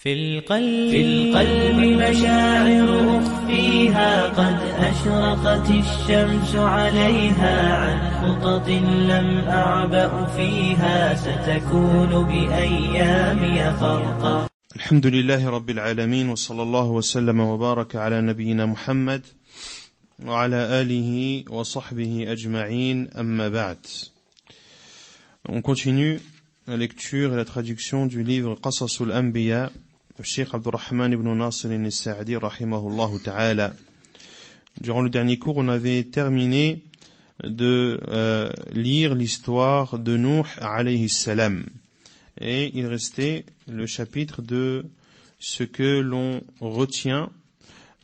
في القلب مشاعر أخفيها قد أشرقت الشمس عليها عن خطط لم أعبأ فيها ستكون بأيامي خرقا. الحمد لله رب العالمين وصلى الله وسلم وبارك على نبينا محمد وعلى آله وصحبه أجمعين أما بعد. On continue la lecture et la traduction du livre Qasasul Anbiya de Cheikh Abdurrahman ibn Nasr al-Sa'di rahimahullah ta'ala. Durant le dernier cours, on avait terminé de lire l'histoire de Nuh alayhi salam. Et il restait le chapitre de ce que l'on retient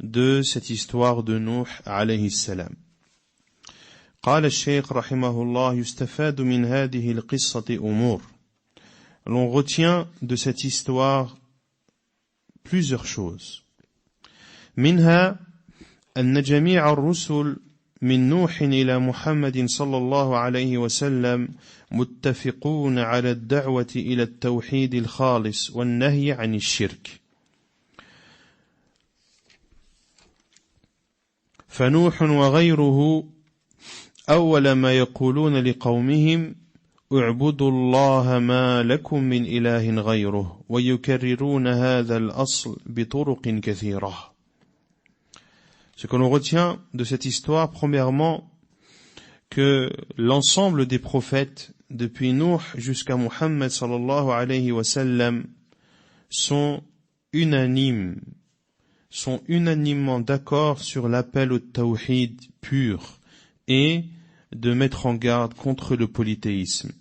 de cette histoire de Nuh alayhi salam. قال الشيخ رحمه الله يستفاد من هذه القصة أمور. L'on retient de cette histoire plusieurs choses. منها أن جميع الرسل من نوح إلى محمد صلى الله عليه وسلم متفقون على الدعوة إلى التوحيد الخالص والنهي عن الشرك. فنوح وغيره أول ما يقولون لقومهم اعبدوا الله ما لكم من إله غيره ويكررون هذا الأصل بطرق كثيرة. Ce que l'on retient de cette histoire, premièrement, que l'ensemble des prophètes, depuis Nuh jusqu'à Muhammad sallallahu alayhi wa sallam, sont unanimement d'accord sur l'appel au tawhid pur et de mettre en garde contre le polythéisme.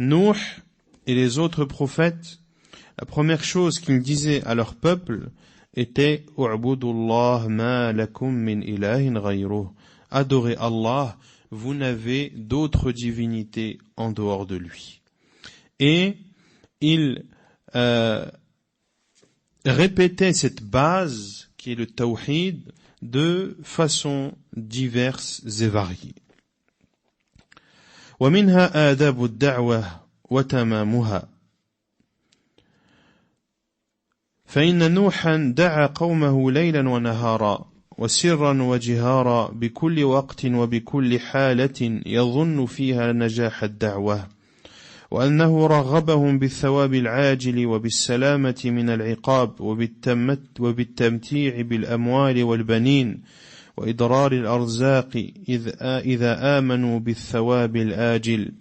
Nuh et les autres prophètes, la première chose qu'ils disaient à leur peuple était « U'budullah ma lakum min ilahin ghayruh » Adorez Allah, vous n'avez d'autre divinité en dehors de lui. Et ils répétaient cette base qui est le tawhid de façons diverses et variées. ومنها آداب الدعوة وتمامها. فإن نوحا دعا قومه ليلا ونهارا وسرا وجهارا بكل وقت وبكل حالة يظن فيها نجاح الدعوة، وأنه رغبهم بالثواب العاجل وبالسلامة من العقاب وبالتمتيع بالأموال والبنين وإضرار الأرزاق إذا آمنوا بالثواب الآجل،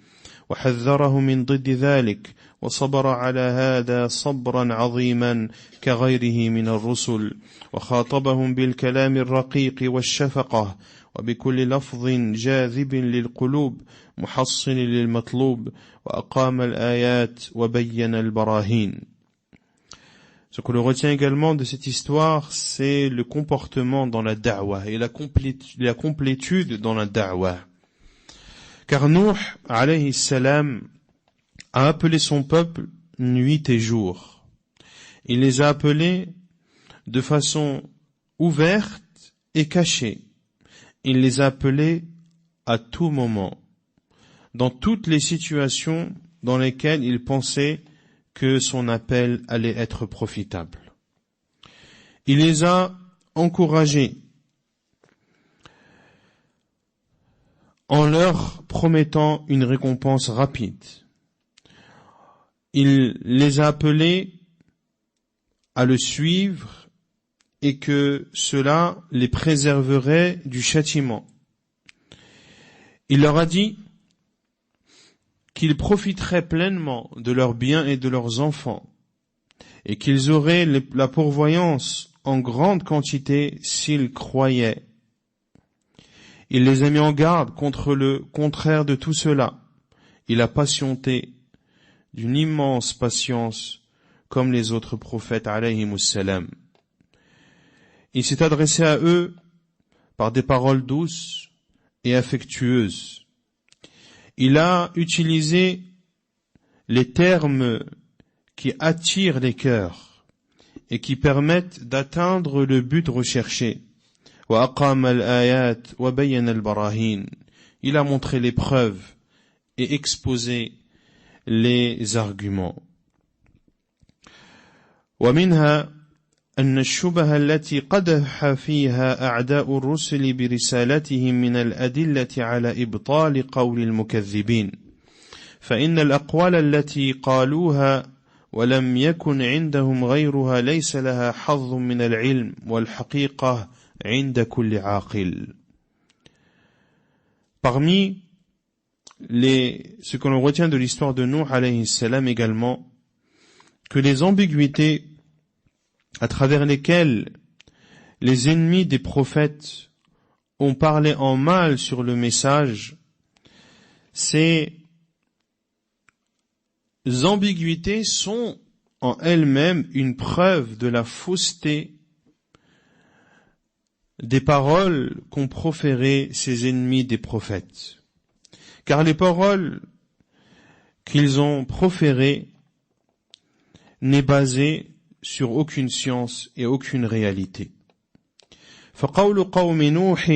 وحذرهم من ضد ذلك وصبر على هذا صبرا عظيما كغيره من الرسل، وخاطبهم بالكلام الرقيق والشفقة وبكل لفظ جاذب للقلوب محصن للمطلوب، وأقام الآيات وبين البراهين. Ce que l'on retient également de cette histoire, c'est le comportement dans la da'wah et la complétude dans la da'wah. Car Nuh, alayhi salam, a appelé son peuple nuit et jour. Il les a appelés de façon ouverte et cachée. Il les a appelés à tout moment, dans toutes les situations dans lesquelles il pensait que son appel allait être profitable. Il les a encouragés en leur promettant une récompense rapide. Il les a appelés à le suivre et que cela les préserverait du châtiment. Il leur a dit qu'ils profiteraient pleinement de leurs biens et de leurs enfants, et qu'ils auraient la pourvoyance en grande quantité s'ils croyaient. Il les a mis en garde contre le contraire de tout cela. Il a patienté d'une immense patience comme les autres prophètes alayhimus salam. Il s'est adressé à eux par des paroles douces et affectueuses. Il a utilisé les termes qui attirent les cœurs et qui permettent d'atteindre le but recherché. وَأَقَامَ الْآيَاتِ وَبَيَّنَ الْبَرَاهِينَ. Il a montré les preuves et exposé les arguments. ومنها أن الشبه التي قدح فيها أعداء الرسل برسالتهم من الأدلة على إبطال قول المكذبين، فإن الأقوال التي قالوها ولم يكن عندهم غيرها ليس لها حظ من العلم والحقيقة عند كل عاقل. Parmi ce que l'on retient de l'histoire de Nuh alayhi salam également, que les ambiguïtés à travers lesquelles les ennemis des prophètes ont parlé en mal sur le message, ces ambiguïtés sont en elles-mêmes une preuve de la fausseté des paroles qu'ont proférées ces ennemis des prophètes. Car les paroles qu'ils ont proférées n'est basée sur aucune science et aucune réalité. فقول قوم نوح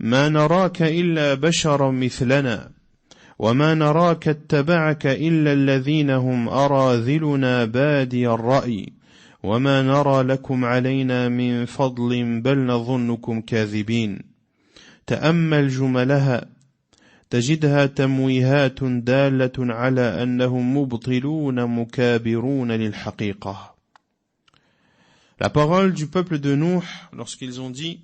ما نراك إلا بشرا مثلنا وما نراك اتبعك إلا الذين هم أراذلنا بادي الرأي وما نرى لكم علينا من فضل بل نظنكم كاذبين تأمل جملها تجدها تمويهات دالة على أنهم مبطلون مكابرون للحقيقة. La parole du peuple de Nuh lorsqu'ils ont dit,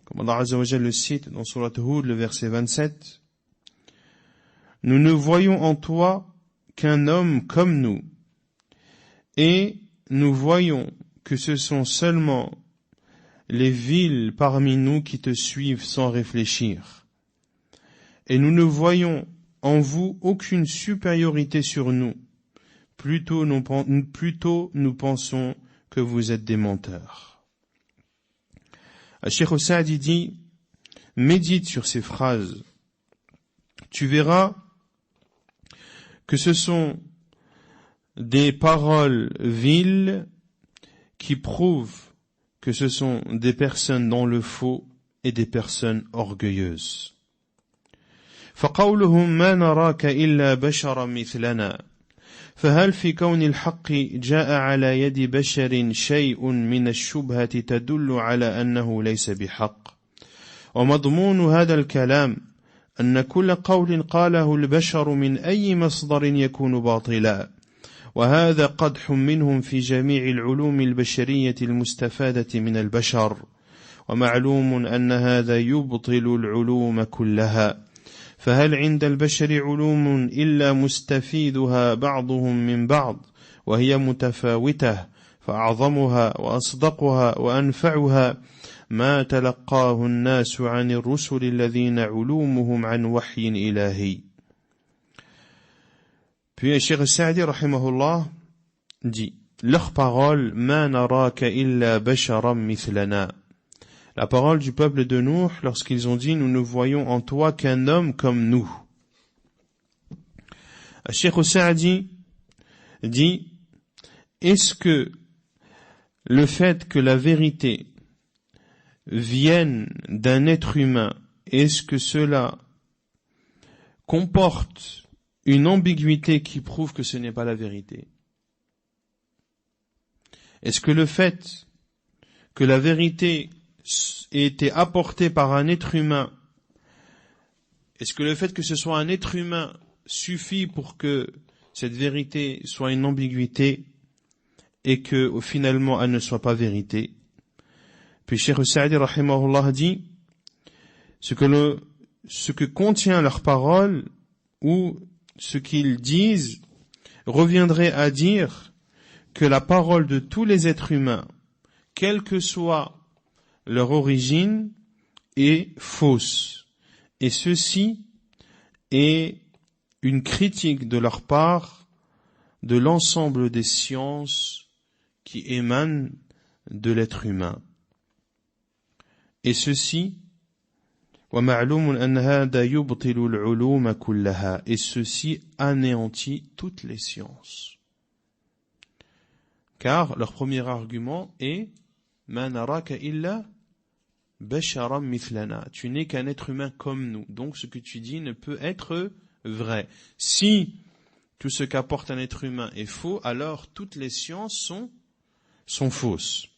comme Allah Azza wa Jalla le cite dans Surat Hud, le verset 27, nous ne voyons en toi qu'un homme comme nous, et nous voyons que ce sont seulement les vils parmi nous qui te suivent sans réfléchir. Et nous ne voyons en vous aucune supériorité sur nous. Plutôt nous pensons que vous êtes des menteurs. Cheikh Saadi dit, médite sur ces phrases. Tu verras que ce sont des paroles viles qui prouvent que ce sont des personnes dans le faux et des personnes orgueilleuses. فقولهم ما نراك إلا بشرا مثلنا فهل في كون الحق جاء على يد بشر شيء من الشبهة تدل على أنه ليس بحق ومضمون هذا الكلام أن كل قول قاله البشر من أي مصدر يكون باطلا وهذا قدح منهم في جميع العلوم البشرية المستفادة من البشر ومعلوم أن هذا يبطل العلوم كلها فهل عند البشر علوم إلا مستفيدها بعضهم من بعض وهي متفاوتة فأعظمها وأصدقها وأنفعها ما تلقاه الناس عن الرسل الذين علومهم عن وحي إلهي. Puis Cheikh Saadi rahimahullah dit, leur parole ma naraka illa basharan mithlana. La parole du peuple de Nuh lorsqu'ils ont dit nous ne voyons en toi qu'un homme comme nous. Cheikh Saadi dit, est-ce que le fait que la vérité vienne d'un être humain, est-ce que cela comporte une ambiguïté qui prouve que ce n'est pas la vérité? Est-ce que le fait que la vérité ait été apportée par un être humain, est-ce que le fait que ce soit un être humain suffit pour que cette vérité soit une ambiguïté et que finalement elle ne soit pas vérité? Puis Cheikh Saadi rahimahullah dit, ce que contient leur parole ou ce qu'ils disent reviendrait à dire que la parole de tous les êtres humains, quelle que soit leur origine, est fausse. Et ceci est une critique de leur part de l'ensemble des sciences qui émanent de l'être humain. Et ceci, et ceci anéantit toutes les sciences. Car leur premier argument est Ma naraka illa basharan mithlana. Tu n'es qu'un être humain comme nous. Donc ce que tu dis ne peut être vrai. Si tout ce qu'apporte un être humain est faux, alors toutes les sciences sont fausses.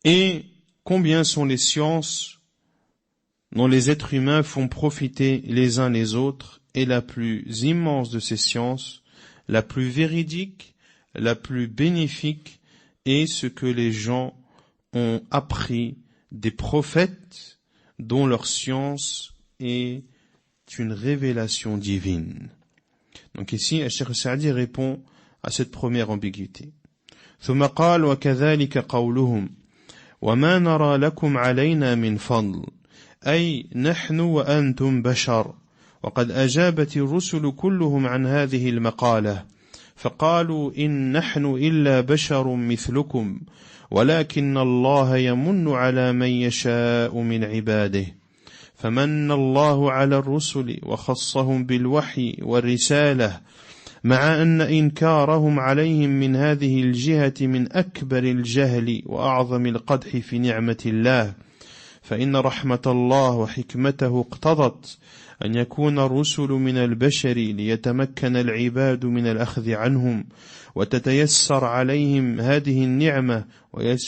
Et combien sont les sciences dont les êtres humains font profiter les uns les autres, et la plus immense de ces sciences, la plus véridique, la plus bénéfique, est ce que les gens ont appris des prophètes dont leur science est une révélation divine. Donc ici, Cheikh Saadi répond à cette première ambiguïté. ثم قال وكذلك قولهم وما نرى لكم علينا من فضل أي نحن وأنتم بشر وقد أجابت الرسل كلهم عن هذه المقالة فقالوا إن نحن إلا بشر مثلكم ولكن الله يمن على من يشاء من عباده فمن الله على الرسل وخصهم بالوحي والرسالة مع أن إنكارهم عليهم من هذه الجهة من أكبر الجهل وأعظم القدح في نعمة الله فإن رحمة الله وحكمته اقتضت أن يكون الرسل من البشر ليتمكن العباد من الأخذ عنهم وتتيسر عليهم هذه النعمة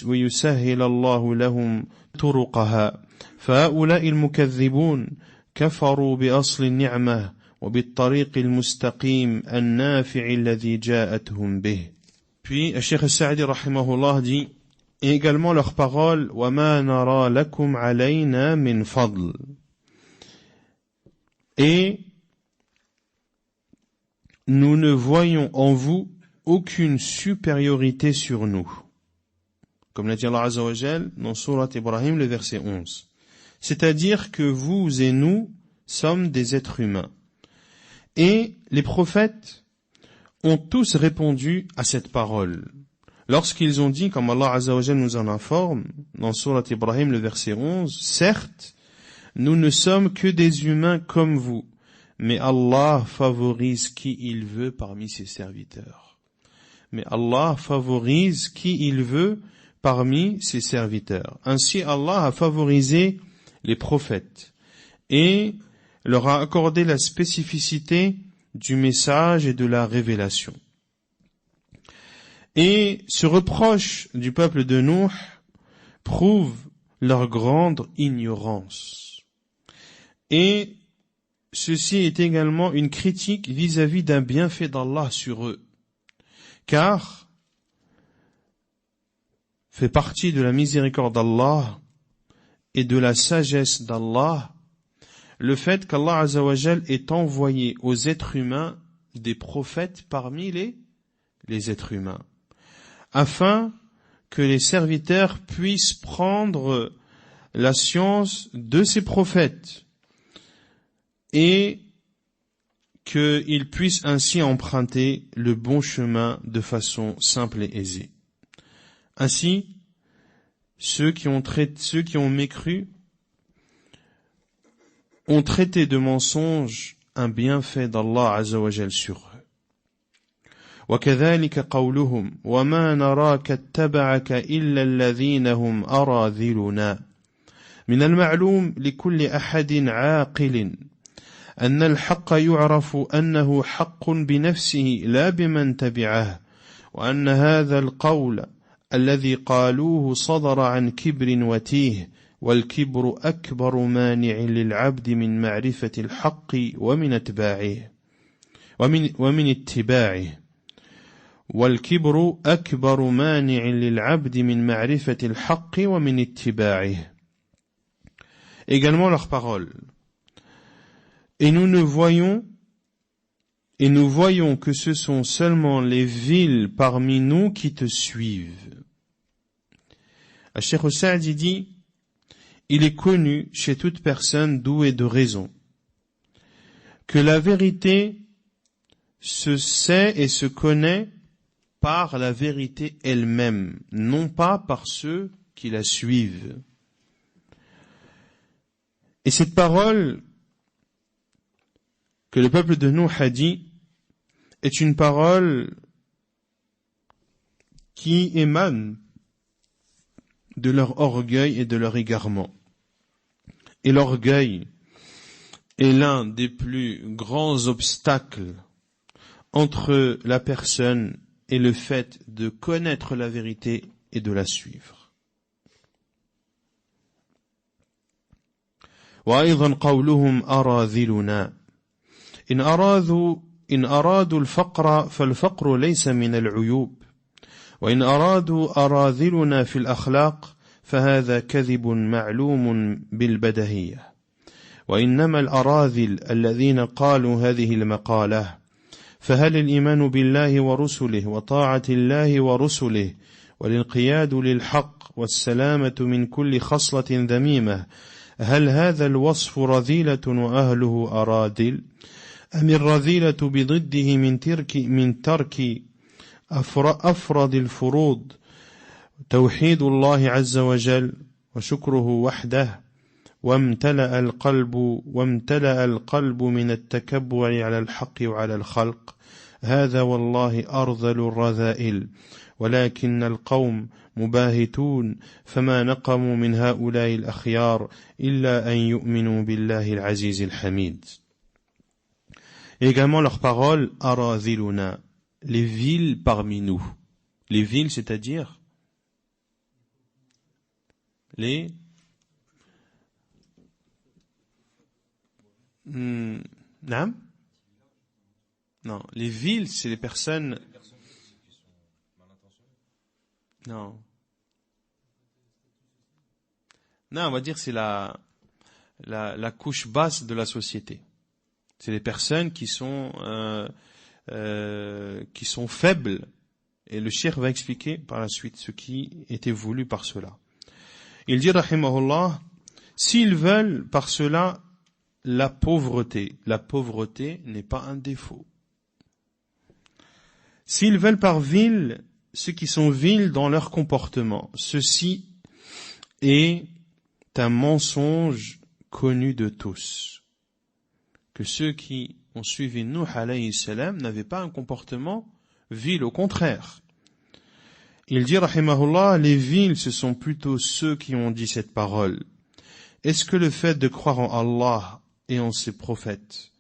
ويسهل الله لهم طرقها فهؤلاء المكذبون كفروا بأصل النعمة وبالطريق المستقيم النافع الذي جاءتهم به. Puis Cheikh Saadi rahimahullah dit et également leurs paroles وَمَا نَرَى لَكُمْ عَلَيْنَا مِنْ فَضْلٍ. Et nous ne voyons en vous aucune supériorité sur nous. Comme l'a dit Allah Azza wa Jal dans Surat Ibrahim, le verset 11. C'est-à-dire que vous et nous sommes des êtres humains. Et les prophètes ont tous répondu à cette parole. Lorsqu'ils ont dit, comme Allah Azza wa Jal nous en informe, dans Surat Ibrahim, le verset 11, certes, nous ne sommes que des humains comme vous, mais Allah favorise qui il veut parmi ses serviteurs. Mais Allah favorise qui il veut parmi ses serviteurs. Ainsi, Allah a favorisé les prophètes et leur a accordé la spécificité du message et de la révélation. Et ce reproche du peuple de Nuh prouve leur grande ignorance. Et ceci est également une critique vis-à-vis d'un bienfait d'Allah sur eux. Car fait partie de la miséricorde d'Allah et de la sagesse d'Allah le fait qu'Allah Azza wa Jal ait envoyé aux êtres humains des prophètes parmi les êtres humains, afin que les serviteurs puissent prendre la science de ces prophètes et qu'ils puissent ainsi emprunter le bon chemin de façon simple et aisée. Ainsi, ceux qui ont mécru ont traité de mensonge un bienfait d'Allah Azza wa Jal sur eux. وكذلك قولهم وما نراك اتبعك إلا الذين هم أراذلنا من المعلوم لكل أحد عاقل أن الحق يعرف أنه حق بنفسه لا بمن تبعه وأن هذا القول الذي قالوه صدر عن كبر وتيه والكبر أكبر مانع للعبد من معرفة الحق ومن اتباعه والكبر أكبر مانع للعبد من معرفة الحق ومن اتباعه. Également leurs paroles. Et nous voyons que ce sont seulement les vils parmi nous qui te suivent. Cheikh Saadi dit, il est connu chez toute personne douée de raison que la vérité se sait et se connaît par la vérité elle-même, non pas par ceux qui la suivent. Et cette parole que le peuple de Nuh a dit est une parole qui émane de leur orgueil et de leur égarement. Et l'orgueil est l'un des plus grands obstacles entre la personne et le fait de connaître la vérité et de la suivre. وأيضا قولهم أراذلنا إن أرادوا الفقر فالفقر ليس من العيوب وإن أرادوا أراذلنا في الأخلاق فهذا كذب معلوم بالبدهية وإنما الأراذل الذين قالوا هذه المقالة فهل الإيمان بالله ورسله وطاعة الله ورسله والانقياد للحق والسلامة من كل خصلة ذميمة هل هذا الوصف رذيلة وأهله أراذل أم الرذيلة بضده من ترك أفرد الفروض توحيد الله عز وجل وشكره وحده وامتلأ القلب من التكبر على الحق وعلى الخلق هذا والله أرذل الرذائل ولكن القوم مباهتون فما نقموا من هؤلاء الأخيار إلا أن يؤمنوا بالله العزيز الحميد. Également leurs paroles, araziluna, les villes parmi nous. Les villes, c'est-à-dire les non, les villes, c'est les personnes. Non, on va dire c'est la couche basse de la société. C'est les personnes qui sont faibles. Et le cheikh va expliquer par la suite ce qui était voulu par cela. Il dit, rahimahullah, s'ils veulent par cela la pauvreté n'est pas un défaut. S'ils veulent par ville ceux qui sont vils dans leur comportement, ceci est un mensonge connu de tous. Que ceux qui ont suivi Nuh alayhi salam n'avaient pas un comportement vil, au contraire. Il dit, rahimahullah, les vils, ce sont plutôt ceux qui ont dit cette parole. Est-ce que le fait de croire en Allah et en ses prophètes,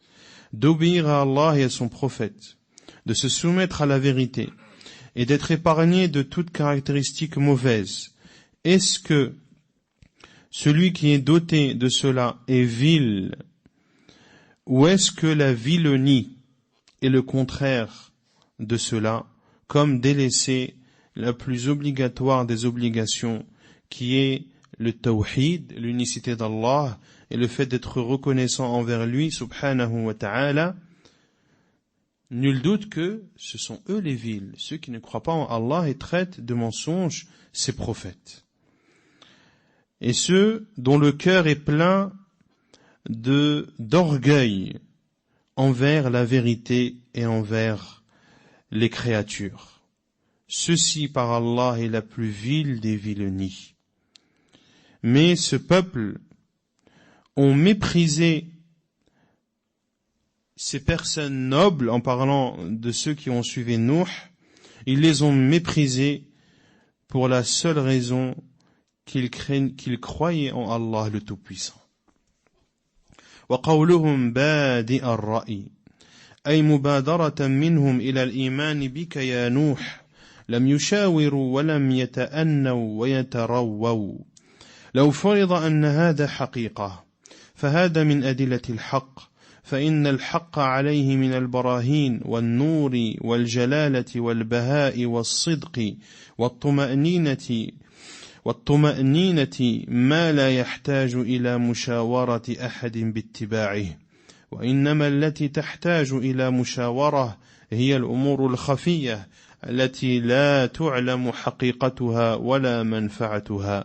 d'obéir à Allah et à son prophète, de se soumettre à la vérité et d'être épargné de toute caractéristique mauvaise, est-ce que celui qui est doté de cela est vil, ou est-ce que la vilenie est le contraire de cela, comme délaisser la plus obligatoire des obligations, qui est le tawhid, l'unicité d'Allah, et le fait d'être reconnaissant envers lui, subhanahu wa ta'ala? Nul doute que ce sont eux les vils, ceux qui ne croient pas en Allah et traitent de mensonges ses prophètes. Et ceux dont le cœur est plein d'orgueil envers la vérité et envers les créatures. Ceci par Allah est la plus vile des vilenies. Mais ce peuple ont méprisé ces personnes nobles, en parlant de ceux qui ont suivi Nuh, ils les ont méprisés pour la seule raison qu'ils croyaient en Allah le Tout-Puissant. وقولهم بادئ الرأي أي مبادرة منهم إلى الإيمان بك يا نوح لم يشاوروا ولم يتأنوا ويترووا لو فرض أن هذا حقيقة فهذا من أدلة الحق فإن الحق عليه من البراهين والنور والجلالة والبهاء والصدق والطمأنينة ما لا يحتاج إلى مشاورة أحد باتباعه وإنما التي تحتاج إلى مشاورة هي الأمور الخفية التي لا تعلم حقيقتها ولا منفعتها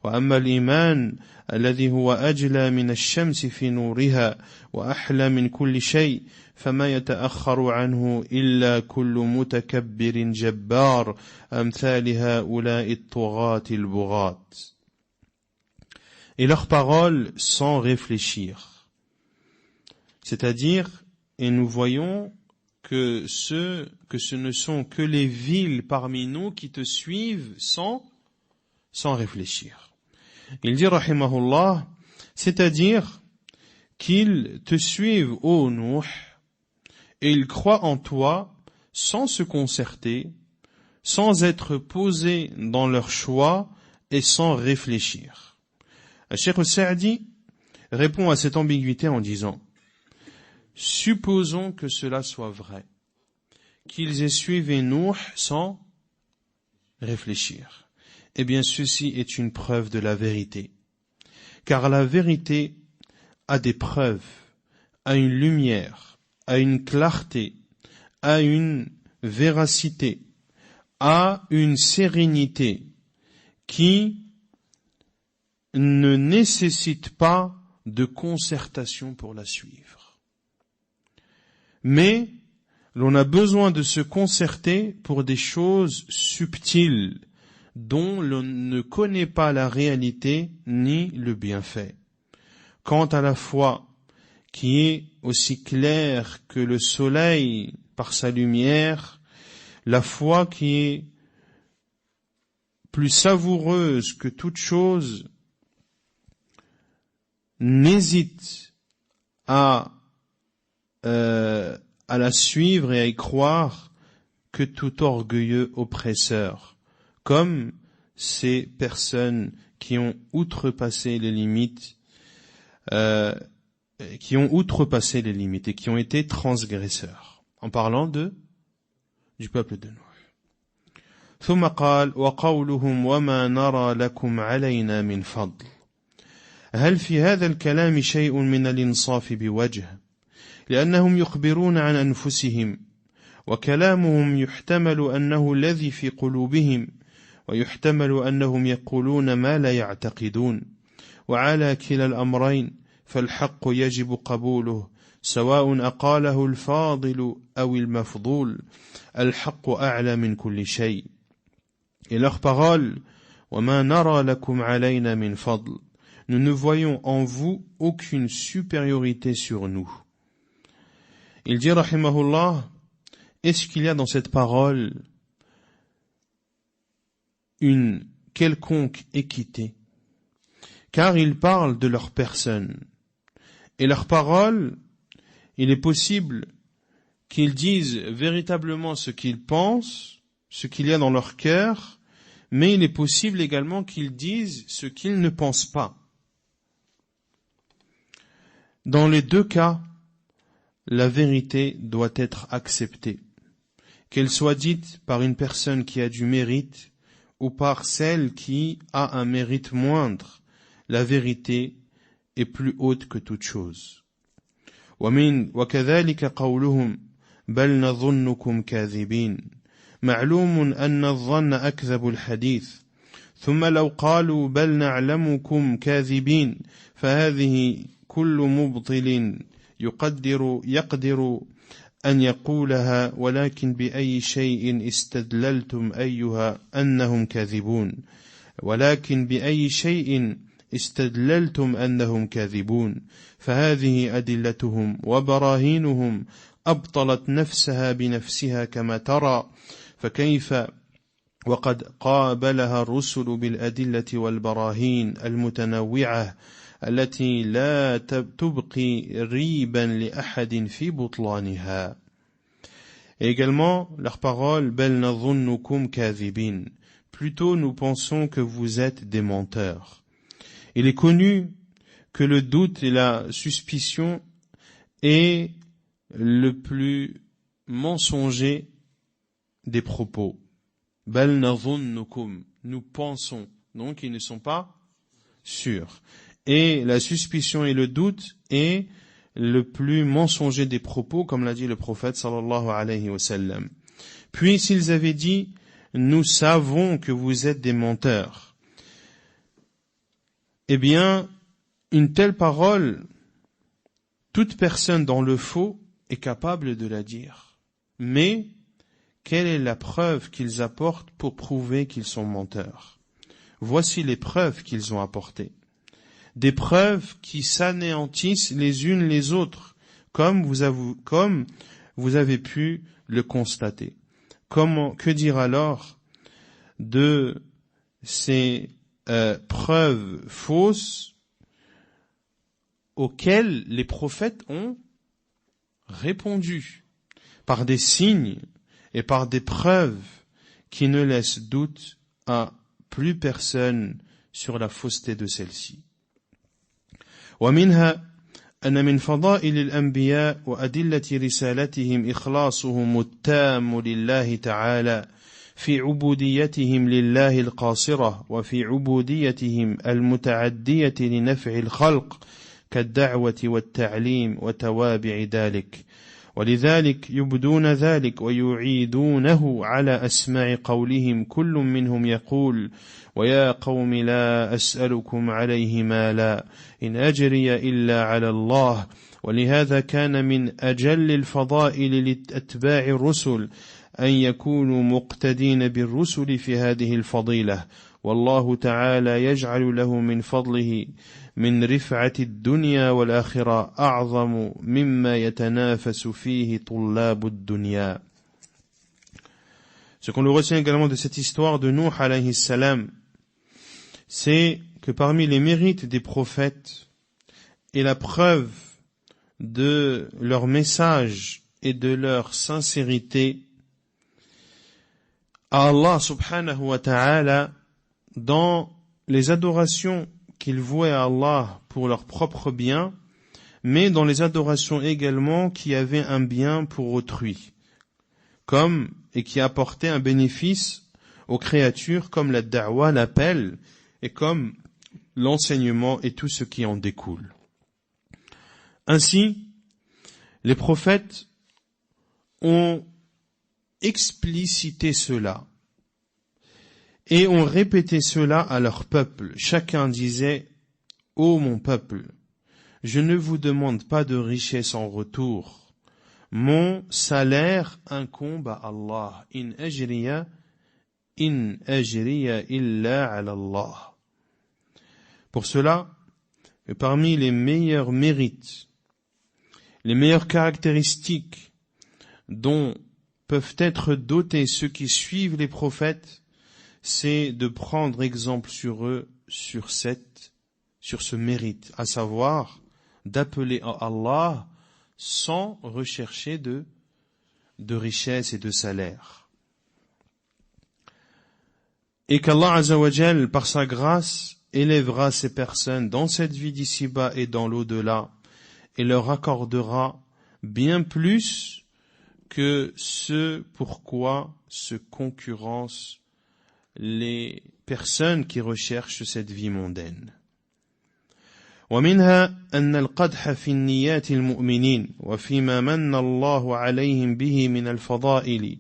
وأما الإيمان الذي هو أجلى من الشمس في نورها وأحلى من كل شيء فما يتأخر عنه إلا كل متكبر جبار أمثال هؤلاء الطغاة البغاة. Et leurs paroles sans réfléchir. C'est-à-dire, et nous voyons que ce ne sont que les vils parmi nous qui te suivent sans réfléchir. Il dit, rahimahullah, c'est-à-dire qu'ils te suivent, ô Nuh, et ils croient en toi sans se concerter, sans être posés dans leur choix et sans réfléchir. Cheikh al-Sa'di répond à cette ambiguïté en disant: supposons que cela soit vrai, qu'ils aient suivi Nuh sans réfléchir. Eh bien, ceci est une preuve de la vérité. Car la vérité a des preuves, a une lumière, a une clarté, a une véracité, a une sérénité qui ne nécessite pas de concertation pour la suivre. Mais l'on a besoin de se concerter pour des choses subtiles dont l'on ne connaît pas la réalité ni le bienfait. Quant à la foi, qui est aussi claire que le soleil par sa lumière, la foi qui est plus savoureuse que toute chose, n'hésite à la suivre et à y croire que tout orgueilleux oppresseur, comme ces personnes qui ont outrepassé les limites, et qui ont été transgresseurs. En parlant du peuple de Nuh. ثم قال وقولهم وما نرى لكم علينا من فضل هل في هذا الكلام شيء من الإنصاف بوجه لأنهم يخبرون عن أنفسهم وكلامهم يحتمل أنه الذي في قلوبهم ويحتمل أنهم يقولون ما لا يعتقدون وعلى كلا الأمرين فالحق يجب قبوله سواء أقاله الفاضل أو المفضول الحق أعلى من كل شيء. Et leurs paroles, وَمَا نَرَى لَكُمْ عَلَيْنَا مِنْ فَضْلٍ, nous ne voyons en vous aucune supériorité sur nous. Il dit, rahimahullah, est-ce qu'il y a dans cette parole une quelconque équité? Car ils parlent de leur personne. Et leurs paroles, il est possible qu'ils disent véritablement ce qu'ils pensent, ce qu'il y a dans leur cœur, mais il est possible également qu'ils disent ce qu'ils ne pensent pas. Dans les deux cas, la vérité doit être acceptée, qu'elle soit dite par une personne qui a du mérite ou par celle qui a un mérite moindre. La vérité est plus haute que toute chose. وكذلك قولهم بل نظنكم كاذبين معلوم أن الظن أكذب الحديث ثم لو قالوا بل نعلمكم كاذبين فهذه كل مبطل يقدر أن يقولها ولكن بأي شيء استدللتم أيها أنهم كاذبون ولكن بأي شيء استدللتم أنهم كاذبون فهذه أدلتهم وبراهينهم أبطلت نفسها بنفسها كما ترى فكيف وقد قابلها الرسل بالأدلة والبراهين المتنوعة التي لا تبقي ريبا لأحد في بطلانها. Et également, leur parole, بل نظنكم كاذبين, plutôt nous pensons que vous êtes des menteurs. Il est connu que le doute et la suspicion est le plus mensonger des propos. Bal nadhunnukum, nous pensons, donc ils ne sont pas sûrs. Et la suspicion et le doute est le plus mensonger des propos, comme l'a dit le prophète sallallahu alayhi wa sallam. Puis s'ils avaient dit, nous savons que vous êtes des menteurs, eh bien, une telle parole, toute personne dans le faux est capable de la dire. Mais, quelle est la preuve qu'ils apportent pour prouver qu'ils sont menteurs? Voici les preuves qu'ils ont apportées. Des preuves qui s'anéantissent les unes les autres, comme vous avez pu le constater. Que dire alors de ces preuves fausses auxquelles les prophètes ont répondu? par des signes et par des preuves qui ne laissent doute à plus personne sur la fausseté de celle-ci. ومنها أن من فضائل الأنبياء وأدلة رسالتهم إخلاصهم التام لله تعالى في عبوديتهم لله القاصرة وفي عبوديتهم المتعدية لنفع الخلق كالدعوة والتعليم وتوابع ذلك، ولذلك يبدون ذلك ويعيدونه على أسماع قولهم كل منهم يقول ويا قوم لا أسألكم عليه مالا إن أجري إلا على الله. ولهذا كان من أجل الفضائل لأتباع الرسل أن يكونوا مقتدين بالرسل في هذه الفضيلة، والله تعالى يجعل له من فضله من رفعة الدنيا والآخرة أعظم مما يتنافس فيه طلاب الدنيا. Ce qu'on le retient également de cette histoire de Nuh alayhi salam, c'est que parmi les mérites des prophètes et la preuve de leur message et de leur sincérité à Allah subhanahu wa ta'ala, dans les adorations qu'ils vouaient à Allah pour leur propre bien, mais dans les adorations également qui avaient un bien pour autrui, comme et qui apportaient un bénéfice aux créatures, comme la da'wa, l'appel, et comme l'enseignement et tout ce qui en découle. Ainsi, les prophètes ont explicité cela et ont répété cela à leur peuple. Chacun disait: ô mon peuple, je ne vous demande pas de richesse en retour. Mon salaire incombe à Allah. In ajriya illa ala Allah. Pour cela, parmi les meilleurs mérites, les meilleures caractéristiques dont peuvent être dotés ceux qui suivent les prophètes, c'est de prendre exemple sur eux, sur ce mérite, à savoir d'appeler à Allah sans rechercher de richesse et de salaire. Et qu'Allah Azza wa Jal, par sa grâce, élèvera ces personnes dans cette vie d'ici-bas et dans l'au-delà, et leur accordera bien plus que ce pourquoi se concurrencent les personnes qui recherchent cette vie mondaine. ومنها أن القدح في النيات المؤمنين وفيما من الله عليهم به من الفضائل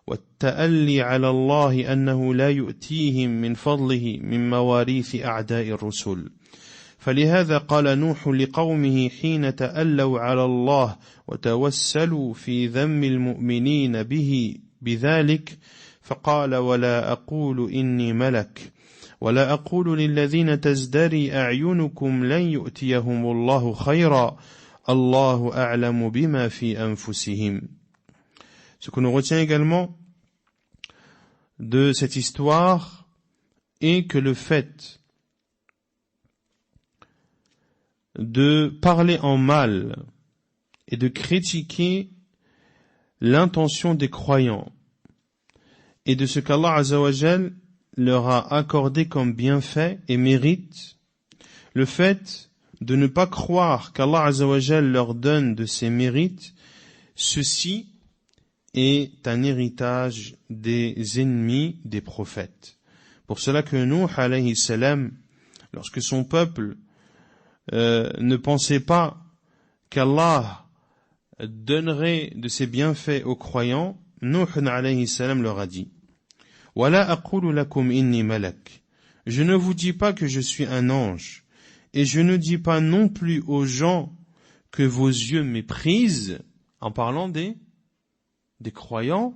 والتألي على الله أنه لا يؤتيهم من فضله من مواريث أعداء الرسل. فلهذا قال نوح لقومه حين تألوا على الله وتوسلوا في ذم المؤمنين به بذلك، فقال ولا أقول إني ملك ولا أقول للذين تزدري أعينكم لن يؤتيهم الله خيرا الله أعلم بما في أنفسهم. Ce que nous retient également de cette histoire est que le fait de parler en mal et de critiquer l'intention des croyants et de ce qu'Allah Azza wa Jal leur a accordé comme bienfait et mérite, le fait de ne pas croire qu'Allah Azza wa Jal leur donne de ses mérites, ceci est un héritage des ennemis des prophètes. Pour cela que Nuh alayhi salam, lorsque son peuple ne pensait pas qu'Allah donnerait de ses bienfaits aux croyants, Nuh alayhi salam leur a dit: Wala aqulu lakum inni malak. Je ne vous dis pas que je suis un ange, et je ne dis pas non plus aux gens que vos yeux méprisent, en parlant des croyants,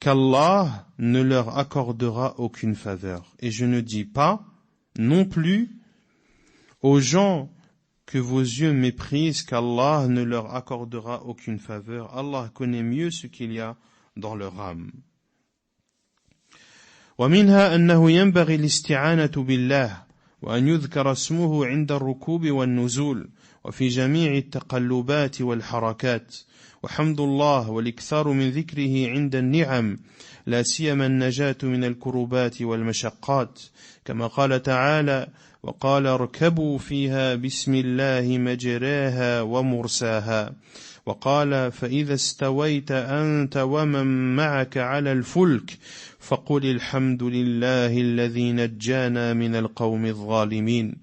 qu'Allah ne leur accordera aucune faveur. Et je ne dis pas non plus aux gens que vos yeux méprisent, qu'Allah ne leur accordera aucune faveur. Allah connaît mieux ce qu'il y a dans leur âme. ومنها أنه ينبغي الاستعانة بالله وأن يذكر اسمه عند الركوب والنزول وفي جميع التقلبات والحركات وحمد الله والإكثار من ذكره عند النعم لا سيما النجاة من الكربات والمشقات كما قال تعالى وقال اركبوا فيها بسم الله مجراها ومرساها وقال فإذا استويت أنت ومن معك على الفلك فقل الحمد لله الذي نجانا من القوم الظالمين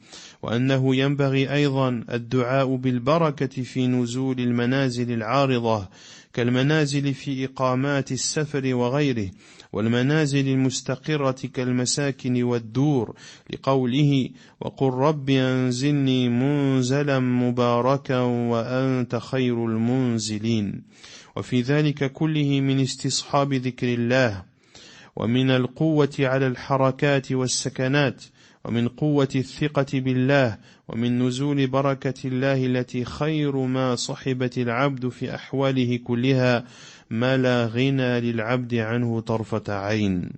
وأنه ينبغي أيضا الدعاء بالبركة في نزول المنازل العارضة كالمنازل في إقامات السفر وغيره والمنازل المستقرة كالمساكن والدور لقوله وقل رب أنزلني منزلا مباركا وأنت خير المنزلين وفي ذلك كله من استصحاب ذكر الله ومن القوة على الحركات والسكنات ومن قوة الثقة بالله ومن نزول بركة الله التي خير ما صحبت العبد في أحواله كلها ما لا غنى للعبد عنه طرفة عين.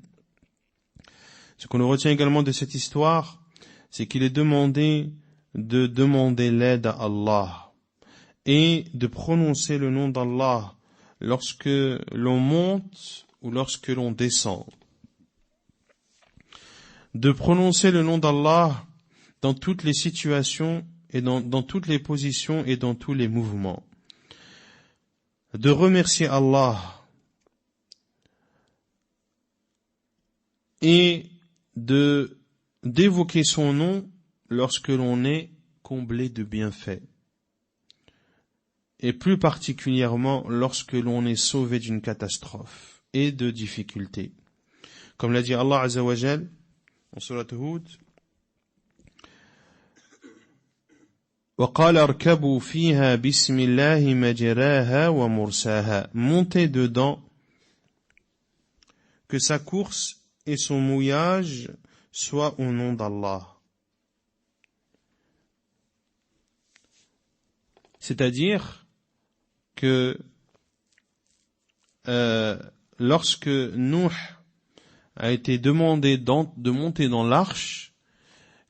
Ce qu'on retient également de cette histoire, c'est qu'il est demandé de demander l'aide à Allah et de prononcer le nom d'Allah lorsque l'on monte ou lorsque l'on descend. De prononcer le nom d'Allah dans toutes les situations et dans toutes les positions et dans tous les mouvements. De remercier Allah et d'évoquer son nom lorsque l'on est comblé de bienfaits. Et plus particulièrement lorsque l'on est sauvé d'une catastrophe et de difficultés. Comme l'a dit Allah Azza wa Jal en sourate Hud, وَقَالَ ارْكَبُوا فِيهَا بِسْمِ اللَّهِ مَجْرَاهَا وَمُرْسَاهَا. Montez dedans, que sa course et son mouillage soient au nom d'Allah. C'est-à-dire que lorsque Nuh a été demandé de monter dans l'arche,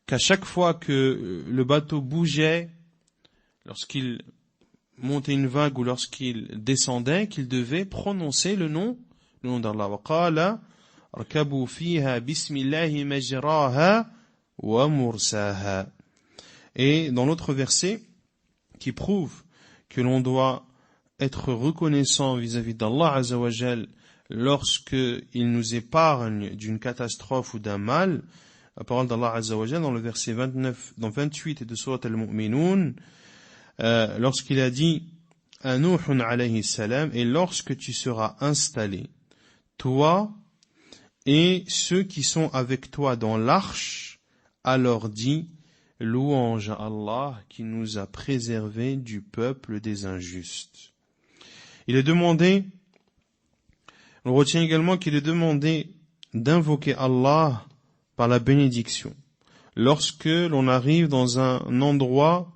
qu'à chaque fois que le bateau bougeait, lorsqu'il montait une vague ou lorsqu'il descendait, qu'il devait prononcer le nom d'Allah. وَقَالَ ارْكَبُوا فِيهَا بِسْمِ اللَّهِ مَجْرَاهَا وَمُرْسَاهَا. Et dans l'autre verset, qui prouve que l'on doit être reconnaissant vis-à-vis d'Allah Azza wa Jal lorsque il nous épargne d'une catastrophe ou d'un mal, la parole d'Allah Azza wa Jal dans le verset 28 de Surat Al-Mu'minun, lorsqu'il a dit à Nuh alayhi salam, et lorsque tu seras installé, toi et ceux qui sont avec toi dans l'arche, alors dis louange à Allah qui nous a préservés du peuple des injustes. Il est demandé, on retient également qu'il est demandé d'invoquer Allah par la bénédiction lorsque l'on arrive dans un endroit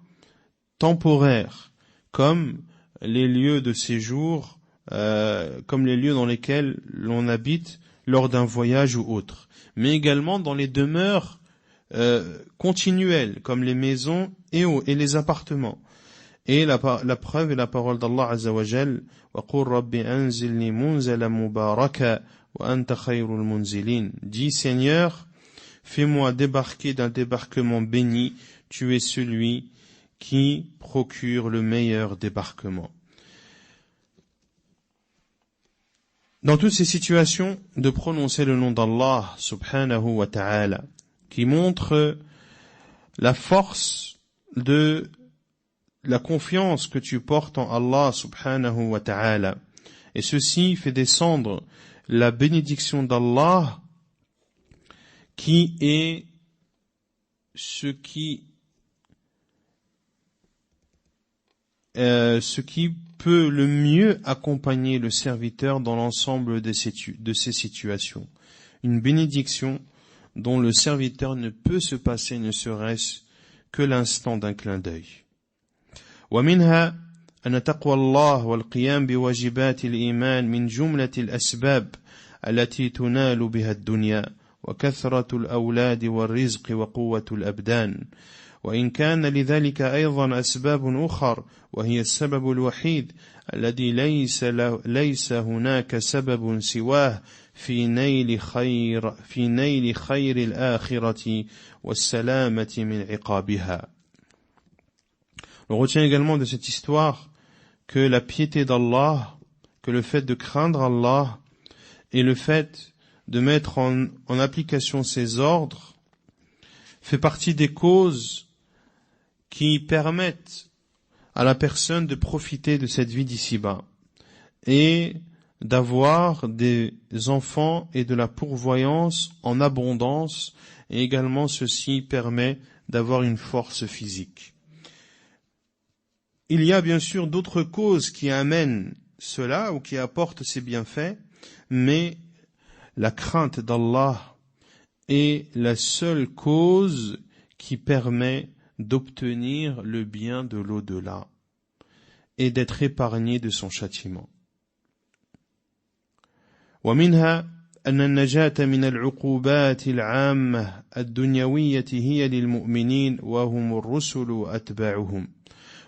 temporaire, comme les lieux de séjour, comme les lieux dans lesquels l'on habite lors d'un voyage ou autre, mais également dans les demeures continuelles, comme les maisons et les appartements. Et la preuve est la parole d'Allah Azza wa Jal, وَقُلْ رَبِّ أَنزِلْنِي مُنْزَلًا مُبَارَكًا وَأَنْتَ خَيْرُ الْمُنْزِلِينَ. Dis Seigneur, fais-moi débarquer d'un débarquement béni, tu es celui qui procure le meilleur débarquement. Dans toutes ces situations, de prononcer le nom d'Allah subhanahu wa ta'ala, qui montre la force de la confiance que tu portes en Allah subhanahu wa ta'ala. Et ceci fait descendre la bénédiction d'Allah qui est ce qui peut le mieux accompagner le serviteur dans l'ensemble de ces situations. Une bénédiction dont le serviteur ne peut se passer ne serait-ce que l'instant d'un clin d'œil. ومنها أن تقوى الله والقيام بواجبات الإيمان من جملة الأسباب التي تنال بها الدنيا وكثرة الأولاد والرزق وقوة الأبدان وإن كان لذلك أيضا أسباب أخر وهي السبب الوحيد الذي ليس هناك سبب سواه في نيل خير الآخرة والسلامة من عقابها. On retient également de cette histoire que la piété d'Allah, que le fait de craindre Allah et le fait de mettre en application ses ordres fait partie des causes qui permettent à la personne de profiter de cette vie d'ici-bas et d'avoir des enfants et de la pourvoyance en abondance, et également ceci permet d'avoir une force physique. Il y a bien sûr d'autres causes qui amènent cela ou qui apportent ces bienfaits, mais la crainte d'Allah est la seule cause qui permet d'obtenir le bien de l'au-delà et d'être épargné de son châtiment. ومنها أن النجاة من العقوبات العامة الدنيوية هي للمؤمنين وهم الرسل وأتباعهم.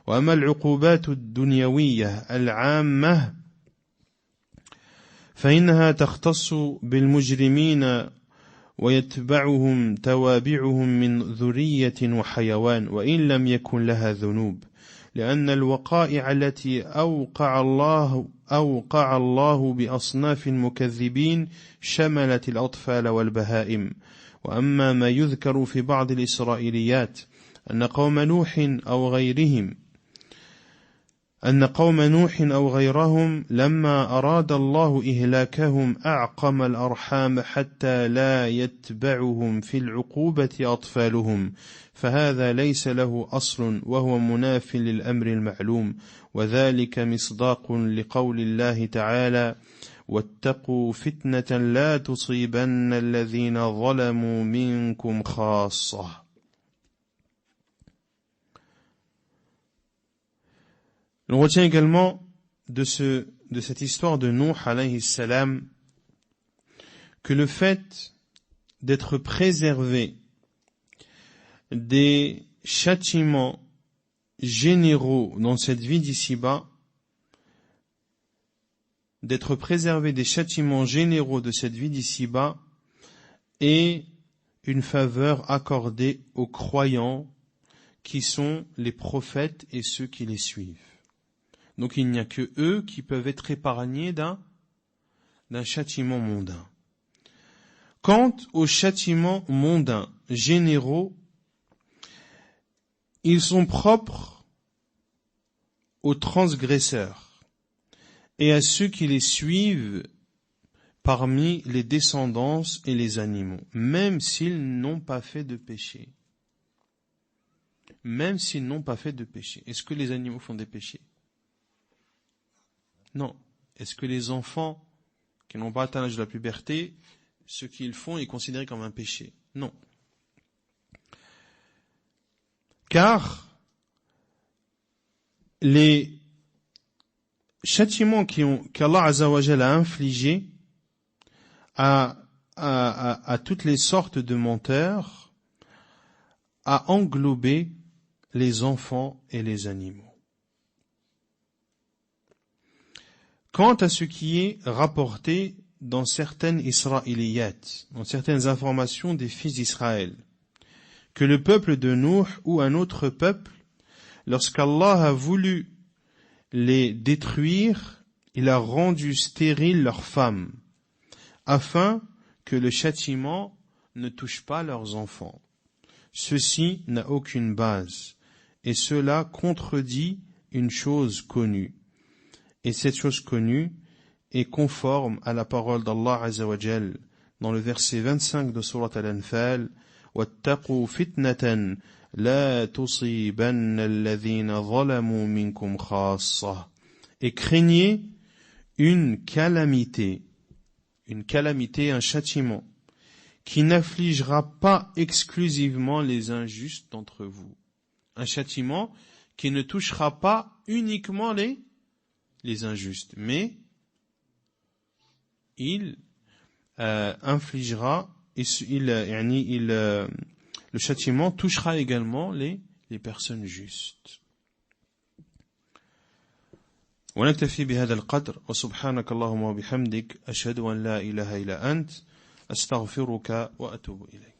وأما العقوبات الدنيوية العامة فإنها تختص بالمجرمين ويتبعهم توابعهم من ذرية وحيوان وإن لم يكن لها ذنوب لأن الوقائع التي أوقع الله بأصناف المكذبين شملت الأطفال والبهائم. وأما ما يذكر في بعض الإسرائيليات أن قوم نوح أو غيرهم لما أراد الله إهلاكهم أعقم الأرحام حتى لا يتبعهم في العقوبة أطفالهم فهذا ليس له أصل وهو مناف للأمر المعلوم وذلك مصداق لقول الله تعالى واتقوا فتنة لا تصيبن الذين ظلموا منكم خاصة. On retient également de cette histoire de Nuh alayhi salam que le fait d'être préservé des châtiments généraux dans cette vie d'ici-bas, d'être préservé des châtiments généraux de cette vie d'ici-bas est une faveur accordée aux croyants qui sont les prophètes et ceux qui les suivent. Donc il n'y a que eux qui peuvent être épargnés d'un châtiment mondain. Quant aux châtiments mondains généraux, ils sont propres aux transgresseurs et à ceux qui les suivent parmi les descendants et les animaux, même s'ils n'ont pas fait de péché. Même s'ils n'ont pas fait de péché. Est-ce que les animaux font des péchés ? Non. Est-ce que les enfants qui n'ont pas atteint l'âge de la puberté, ce qu'ils font est considéré comme un péché? Non. Car les châtiments qu'Allah Azza wa Jalla a infligés à toutes les sortes de menteurs a englobé les enfants et les animaux. Quant à ce qui est rapporté dans certaines Israéliyat, dans certaines informations des fils d'Israël, que le peuple de Nuh ou un autre peuple, lorsqu'Allah a voulu les détruire, il a rendu stériles leurs femmes, afin que le châtiment ne touche pas leurs enfants. Ceci n'a aucune base, et cela contredit une chose connue. Et cette chose connue est conforme à la parole d'Allah Azza wa Jal dans le verset 25 de Surat Al-Anfal وَاتَّقُوا فِتْنَةً لَا تُصِيبَنَّ الَّذِينَ ظَلَمُوا مِنْكُمْ خَاصَّةً. Et craignez une calamité, un châtiment, qui n'affligera pas exclusivement les injustes d'entre vous. Un châtiment qui ne touchera pas uniquement les infligera le châtiment touchera également les personnes justes. ونكتفي بهذا القدر وسبحانك اللهم وبحمدك أشهد أن لا إله إلا أنت أستغفرك وأتوب إليك.